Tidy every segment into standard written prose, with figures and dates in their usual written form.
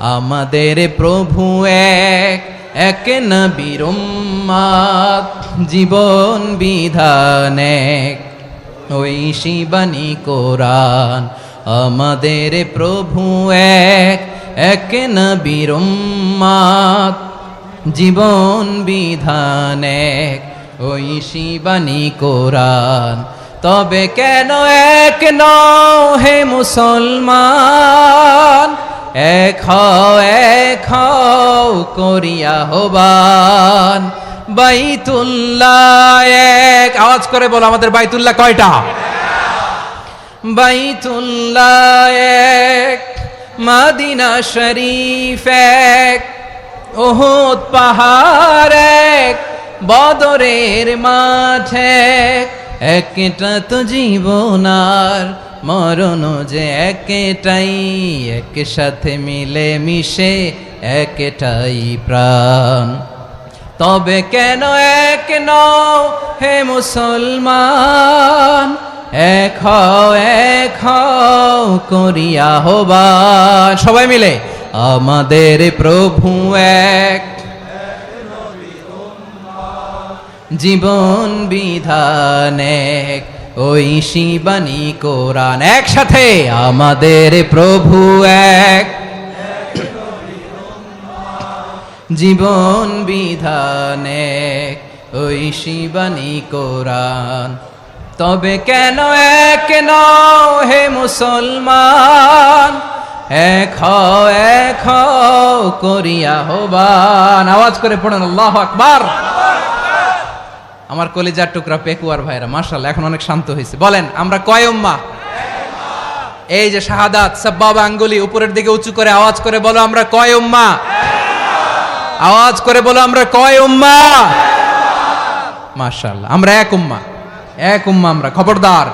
আমাদের প্রভু এক, এক নবীর উম্মত, জীবন বিধান এক, ঐশী বাণী কোরআন। আমাদের প্রভু এক, এক নবীর উম্মত, জীবন বিধান এক, ঐশী বাণী কোরআন। তবে কেন এক নও হে মুসলমান, এক হও করিয়া আহ্বান। বাইতুল্লাহ এক, আওয়াজ করে বলো আমাদের বাইতুল্লাহ কয়টা? বাইতুল্লাহ এক, মদিনা শরীফ এক, উহুদ পাহাড় এক, বদরের মাঠ এক। একটা তো জীবন আর মরণ যে একটাই, একসাথে মিলে মিশে একটাই প্রাণ। তবে কেন এক নও হে মুসলমান, এক হও করিয়া আহ্বান। সবাই মিলে আমাদের প্রভু এক, জীবন বিধান এক, ঐশী বাণী কোরআন। একসাথে আমাদের প্রভু এক, জীবন বিধান এক, ঐশী বাণী কোরআন। তবে কেন এক নও হে মুসলমান, এক হও করিয়া আহ্বান। আওয়াজ করে পড়েন আল্লাহু আকবার। আমার কলিজার টুকরা পেকুয়ার ভাইরা মাশাআল্লাহ এখন অনেক শান্ত হয়েছে। বলেন আমরা কয় উম্মাহ? এই যে শাহাদাত সাব্বাবা আঙ্গুলি উপরের দিকে উঁচু করে আওয়াজ করে বলো আমরা কয় উম্মাহ? আওয়াজ করে বলো আমরা কয় উম্মাহ? মাশাআল্লাহ আমরা এক উম্মাহ, এক উম্মাহ আমরা। খবরদার,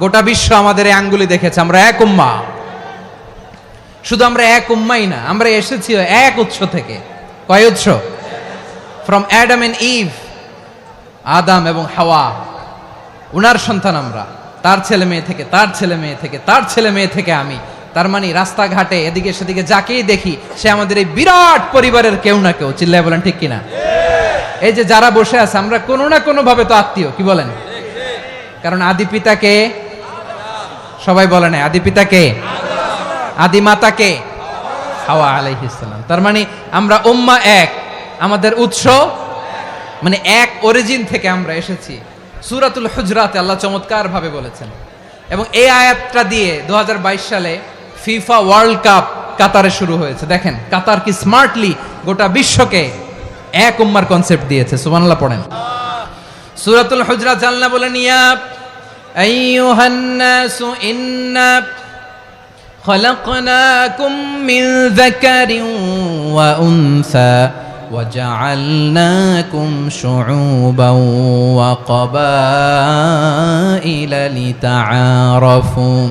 গোটা বিশ্ব আমাদের এই আঙ্গুলি দেখেছে, আমরা এক উম্মাহ। শুধু আমরা এক উম্মাই না, আমরা এসেছি এক উৎস থেকে। কয় উৎস? ফ্রম অ্যাডাম এন্ড ইভ, আদম এবং হাওয়া, উনার সন্তান আমরা। তার ছেলে মেয়ে থেকে, তার ছেলে মেয়ে থেকে, তার ছেলে মেয়ে থেকে আমি। তার মানে রাস্তাঘাটে এদিকে সেদিকে যাকেই দেখি সে আমাদের এই বিরাট পরিবারের কেউ না কেউ। চিল্লায় বলেন ঠিক কিনা? এই যে যারা বসে আছে আমরা কোনো না কোনো ভাবে তো আত্মীয়, কি বলেন? কারণ আদি পিতাকে সবাই বলে না, আদি পিতাকে, আদি মাতাকে হাওয়া আলাইহিস সালাম। তার মানে আমরা উম্মাহ এক, আমাদের উৎস মানে এক অরিজিন থেকে আমরা এসেছি। সূরাতুল হুজরাতে আল্লাহ চমৎকার ভাবে বলেছেন। এবং এই আয়াতটা দিয়ে 2022 সালে ফিফা ওয়ার্ল্ড কাপ কাতারে শুরু হয়েছে। দেখেন কাতার কি স্মার্টলি গোটা বিশ্বকে এক উম্মার কনসেপ্ট দিয়েছে। সুবহানাল্লাহ পড়েন। সূরাতুল হুজরাত আল্লাহ বলেন ইয়া আইয়ুহান নাসু ইন্না খলাকনাকুম মিন যাকারিন ওয়া উনসা وجعلناكم شعوبا وقبائل لتعارفوا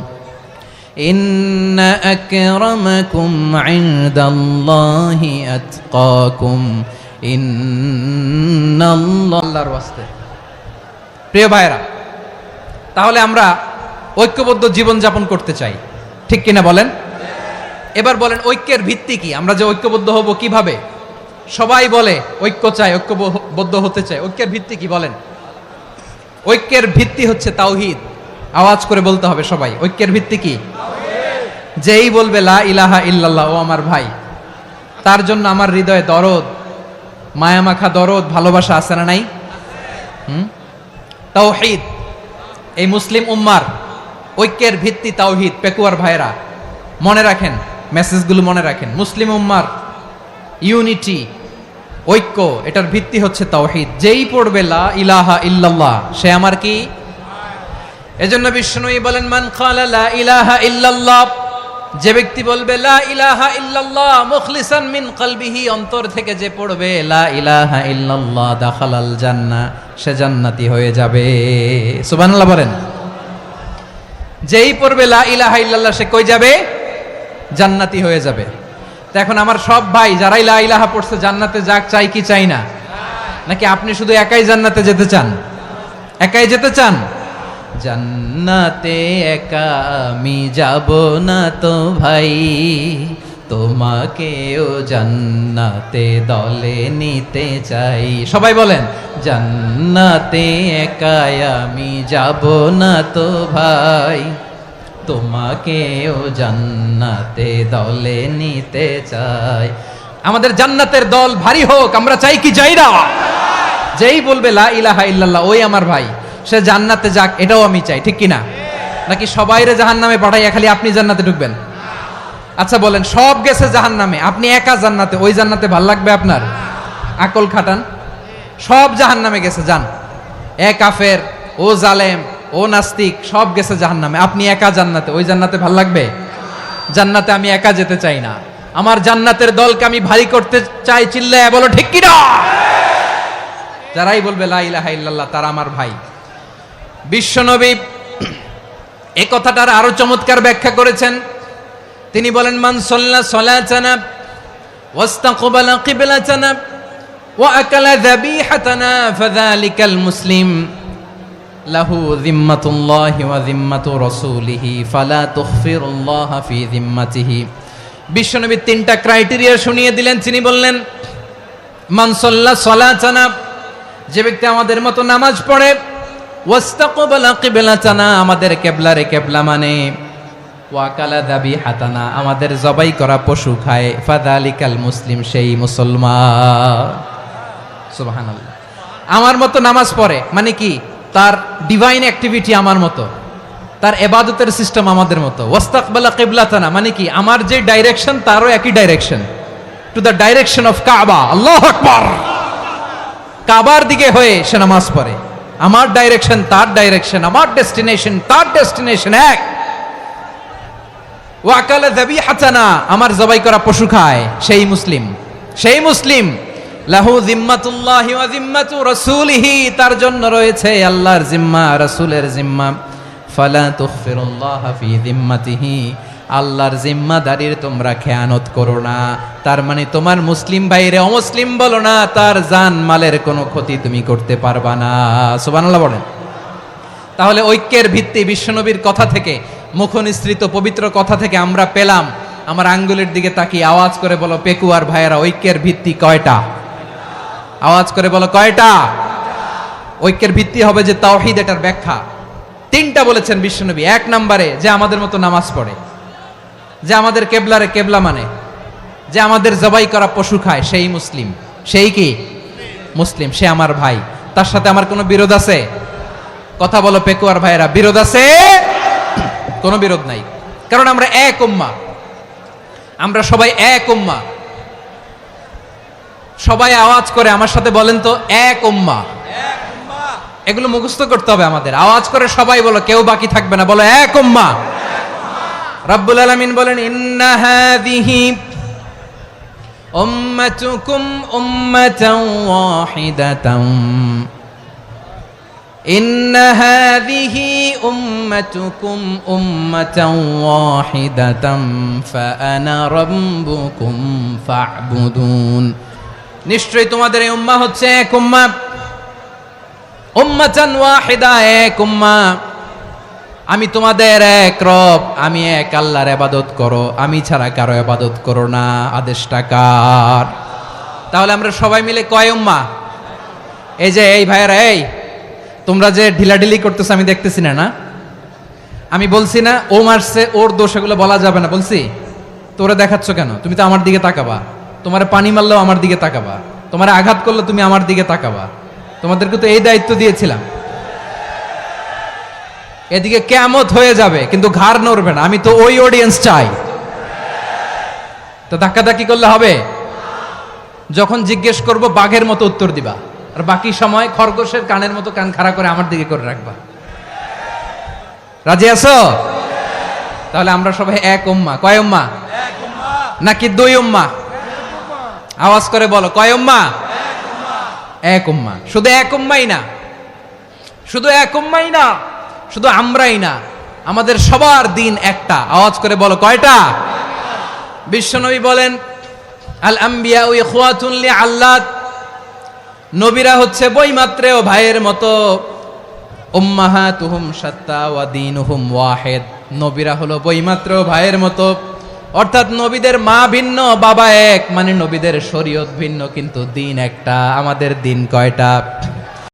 إن أكرمكم عند الله أتقاكم إن الله ওয়াস্তে। প্রিয় ভাইরা, তাহলে আমরা ঐক্যবদ্ধ জীবন যাপন করতে চাই, ঠিক কিনা বলেন? এবার বলেন ঐক্যের ভিত্তি কি? আমরা যে ঐক্যবদ্ধ হব কিভাবে? সবাই বলে ঐক্য চাই, ঐক্যবদ্ধ হতে চাই। ঐক্যের ভিত্তি কি বলেন? ঐক্যের ভিত্তি হচ্ছে তাওহীদ। আওয়াজ করে বলতে হবে সবাই, ঐক্যের ভিত্তি কি? যেই বলবে লা ইলাহা ইল্লাল্লাহ, ও আমার ভাই, তার জন্য আমার হৃদয়ে দরদ, মায়ামাখা দরদ, ভালোবাসা আছে না নাই? তাওহীদ। এই মুসলিম উম্মার ঐক্যের ভিত্তি তাওহীদ। পেকুয়ার ভাইরা মনে রাখেন, মেসেজগুলো মনে রাখেন। মুসলিম উম্মার ইউনিটি, ঐক্য, এটার ভিত্তি হচ্ছে তাওহীদ। যেই পড়বে লা ইলাহা ইল্লাল্লাহ সে আমার কি? এজন্য বিষ্ণুই বলেন মান ক্বালা লা ইলাহা ইল্লাল্লাহ, যে ব্যক্তি বলবে লা ইলাহা ইল্লাল্লাহ মুখলিসান মিন কলবিহি, অন্তর থেকে যে পড়বে লা ইলাহা ইল্লাল্লাহ, দাখালাল জান্নাহ, সে জান্নাতি হয়ে যাবে। সুবহানাল্লাহ বলেন। যেই পড়বে লা ইলাহা ইল্লাল্লাহ সে কই যাবে? জান্নাতি হয়ে যাবে। তো এখন আমার সব ভাই যারাই লা ইলাহা পড়ছে জান্নাতে যাক, চাই কি চাই না? নাকি আপনি শুধু একাই জান্নাতে যেতে চান? একাই যেতে চান? জান্নাতে একা আমি যাব না তো ভাই, তোমাকেও জান্নাতে দলে নিতে চাই। সবাই বলেন, জান্নাতে একাই আমি যাব না তো ভাই, তোমাকেও জান্নাতে দলে নিতে চাই। আমাদের জান্নাতের দল ভারী হোক, আমরা চাই কি চাই না? যেই বলবে লা ইলাহা ইল্লাল্লাহ ওই আমার ভাই, সে জান্নাতে যাক, এটাও আমি চাই, ঠিক কিনা? নাকি সবাইরে জাহান্নামে পাঠাইয়া খালি আপনি জান্নাতে ঢুকবেন? আচ্ছা বলেন, সব গেছে জাহান্নামে, আপনি একা জান্নাতে, ওই জান্নাতে ভাল লাগবে আপনার? আকল খাটান। সব জাহান্নামে গেছে, যান। এ কাফের, ও জালেম, ও নাস্তিক, সব গেছে জাহান্নামে, আপনি একা জান্নাতে, ওই জান্নাতে ভাল লাগবে? জান্নাতে আমি একা যেতে চাই না, আমার জান্নাতের দলকে আমি ভারী করতে চাই। চিল্লায় বলো ঠিক কিনা? যারাই বলবে লা ইলাহা ইল্লাল্লাহ তারা আমার ভাই। বিশ্বনবী এই কথাটার আরো চমৎকার ব্যাখ্যা করেছেন। তিনি বলেন, মান সাল্লা সালাতানা ওয়াস্তাকবালা কিবলাতানা ওয়া আকালা যাবিহাতানা ফাযালিকাল মুসলিম লাহু যিম্মাতুল্লাহি ওয়া যিম্মাতু রাসূলিহি ফালা তুখফিরুল্লাহা ফি যিম্মাতিহি। বিশ্বনবী তিনটা ক্রাইটেরিয়া শুনিয়ে দিলেন। তিনি বললেন, মান সাল্লা সালাতানা, যে ব্যক্তি আমাদের মতো নামাজ পড়ে, ওয়াস্তাকবালা কিবলাতানা, আমাদের কিবলারে কিবলা মানে, ওয়াকালা যাবিহাতানা, আমাদের জবাই করা পশু খায়, ফাযালিকাল মুসলিম, সেই মুসলমান। সুবহানাল্লাহ। আমার মতো নামাজ পড়ে মানে কি? তার ডিভাইন অ্যাক্টিভিটি আমার মতো, তার ইবাদতের সিস্টেম আমাদের মতো। ওয়াস্তাকবালা কিবলাতানা মানে কি? আমার যে ডাইরেকশন তারও একই direction, to the direction of কাবা। আল্লাহু আকবার। কাবার দিকে হয়ে সে নামাজ পড়ে, আমার ডাইরেকশন তার ডাইরেকশন, আমার ডেস্টিনেশন তার ডেস্টিনেশন এক। ওয়াকালা যাবিহাতানা, আমার জবাই করা পশু খায়, সেই মুসলিম, সেই মুসলিম। লাহু যিম্মাতুল্লাহি ওয়া যিম্মাতু রাসূলিহি, তার জন্য রয়েছে আল্লাহর জিম্মা, রাসূলের জিম্মা। ফালা তুখফিরুল্লাহা ফি যিম্মাতিহি, আল্লাহর জিম্মাদারির তোমরা খেয়ানত করো না। তার মানে তোমার মুসলিম ভাইরে অমুসলিম বলো না, তার জান মালের কোনো ক্ষতি তুমি করতে পারবা না। সুবহানাল্লাহ বলেন। তাহলে ঐক্যের ভিত্তি বিশ্বনবীর কথা থেকে, মুখনিসৃত পবিত্র কথা থেকে আমরা পেলাম। আমার আঙ্গুলের দিকে তাকিয়ে আওয়াজ করে বলো পেকুয়ার ভাইয়েরা, ঐক্যের ভিত্তি কয়টা? আওয়াজ করে বলো কয়টা? ঐক্যের ভিত্তি হবে যে তাওহীদ, এটার ব্যাখ্যা তিনটা বলেছেন বিশ্বনবী। এক নম্বরে, যে আমাদের মতো নামাজ পড়ে, যে আমাদের কেবলারে কেবলা মানে, যে আমাদের জবাই করা পশু খায়, সেই মুসলিম। সেই কি? মুসলিম, সে আমার ভাই। তার সাথে আমার কোনো বিরোধ আছে? কথা বলো পেকুয়ার ভাইয়েরা, বিরোধ আছে? কোনো বিরোধ নাই, কারণ আমরা এক উম্মাহ, আমরা সবাই এক উম্মাহ। সবাই আওয়াজ করে আমার সাথে বলেন তো, এক উম্মাহ। এগুলো মুখস্থ করতে হবে আমাদের। আওয়াজ করে সবাই বলো, কেউ বাকি থাকবে না, বলো এক উম্মাহ। রব্বুল আলামিন বলেন, ইন্না হাযিহি উম্মাতুকুম উম্মাতান ওয়াহিদাতান, ইন্না হাযিহি উম্মাতুকুম উম্মাতান ওয়াহিদাতান ফাআনা রাব্বুকুম ফা'বুদুন। নিশ্চয়ই তোমাদের এই উম্মাহ হচ্ছে এক উম্মাহ, উম্মাতান ওয়াহিদা, এক উম্মাহ। আমি তোমাদের এক রব, আমি এক আল্লাহর ইবাদত করো, আমি ছাড়া কারো ইবাদত করো না। আদেশটা কার? তাহলে আমরা সবাই মিলে কয় উম্মাহ? এই যে এই ভাইয়েরা, এই তোমরা যে ঢিলাঢিলি করতেছো আমি দেখতেছি না, না? আমি বলছি না ও মারছে, ওর দোষ, এগুলো বলা যাবে না বলছি? তোরা দেখাচ্ছ কেন? তুমি তো আমার দিকে তাকাবা। তোমার পানি মারলেও আমার দিকে তাকাবা, তোমার আঘাত করলে তুমি আমার দিকে তাকাবা। তোমাদেরকে তো এই দায়িত্ব দিয়েছিলাম। এদিকে কিয়ামত হয়ে যাবে কিন্তু ঘাড় নড়বে না, আমি তো ওই অডিয়েন্স চাই। তো ধাক্কাধাক্কি করলে হবে? যখন জিজ্ঞেস করব বাঘের মতো উত্তর দিবা, আর বাকি সময় খরগোশের কানের মতো কান খাড়া করে আমার দিকে করে রাখবা। রাজি আছো? তাহলে আমরা সবাই এক উম্মাহ। কয় উম্মাহ? নাকি দুই উম্মাহ? আওয়াজ করে বলো, কয় উম্মাহ? এক উম্মাহ। শুধু এক উম্মাই না, শুধু এক উম্মাই না, শুধু আমরাই না, আমাদের সবার দিন একটা। আওয়াজ করে বলো কয়টা? বিশ্বনবী বলেন, আল আম্বিয়া ইখওয়াতুন লিআল্লাত, নবীরা হচ্ছে বৈমাত্রেয় ভাইয়ের মতো। উম্মাহাতুহুম শাত্তা ওয়া দীনুহুম ওয়াহিদ, নবীরা হলো বৈমাত্রেয় ভাইয়ের মতো, অর্থাৎ নবীদের মা ভিন্ন বাবা এক, মানে নবীদের শরীয়ত ভিন্ন কিন্তু দিন একটা। আমাদের দিন কয়টা?